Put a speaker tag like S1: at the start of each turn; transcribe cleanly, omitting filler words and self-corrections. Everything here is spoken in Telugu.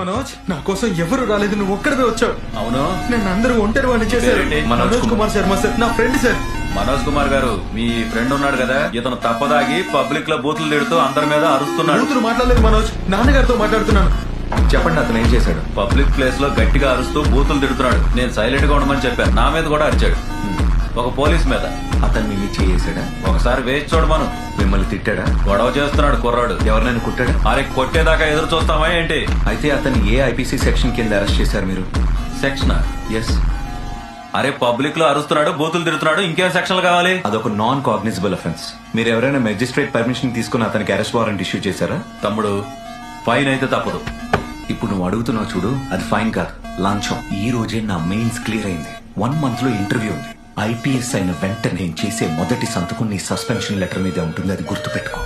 S1: మనోజ్, నా కోసం ఎవరు రాలేదు, నువ్వు ఒక్కడివే వచ్చావు.
S2: అవును,
S1: నన్ను అందరూ ఒంటరి వాడిని చేశారు.
S2: పేరేంటి?
S1: మనోజ్ కుమార్ శర్మ సార్, నా ఫ్రెండ్ సార్.
S2: మనోజ్ కుమార్ గారు, మీ ఫ్రెండ్ ఉన్నాడు కదా, ఇతను తప్పదాగి పబ్లిక్ లో బూతులు తిడుతూ అందరి మీద అరుస్తున్నాడు.
S1: కూతురు మాట్లాడలేదు మనోజ్, నాన్నగారితో మాట్లాడుతున్నాను.
S3: చెప్పండి, అతను ఏం చేశాడు?
S2: పబ్లిక్ ప్లేస్ లో గట్టిగా అరుస్తూ బూతులు తిడుతున్నాడు. నేను సైలెంట్ గా ఉండమని చెప్పాను, నా మీద కూడా అరిచాడు. ఒక పోలీస్ మీద.
S3: అతను మిమ్మల్ని చేసాడా?
S2: ఒకసారి వేసి చూడమను.
S3: మిమ్మల్ని తిట్టాడా?
S2: గొడవ చేస్తున్నాడు కుర్రాడు.
S3: ఎవరినైనా కుట్టాడా?
S2: అరే, కొట్టేదాకా ఎదురు చూస్తామా ఏంటి?
S3: అయితే అతను ఏ ఐపీసీ సెక్షన్ కింద అరెస్ట్ చేశారు మీరు?
S2: సెక్షన్?
S3: ఎస్.
S2: అరే, పబ్లిక్ లో అరుస్తున్నాడు, బూతులు తిడుతున్నాడు, ఇంకేం సెక్షన్లు కావాలి?
S3: అదొక నాన్ కాగ్నిజబుల్ అఫెన్స్. మీరు ఎవరైనా మెజిస్ట్రేట్ పర్మిషన్ తీసుకుని అతనికి అరెస్ట్ వారెంట్ ఇష్యూ చేశారా?
S2: తమ్ముడు, ఫైన్ అయితే తప్పదు.
S3: ఇప్పుడు నువ్వు అడుగుతున్నావు చూడు, అది ఫైన్ కాదు, లంచం. ఈ రోజే నా మెయిన్స్ క్లియర్ అయింది. 1 month లో ఇంటర్వ్యూ ఉంది. ఐపీఎస్ అయిన వెంటనే నేను చేసే మొదటి సంతకం నీ సస్పెన్షన్ లెటర్ మీదే ఉంటుంది, అది గుర్తుపెట్టుకో.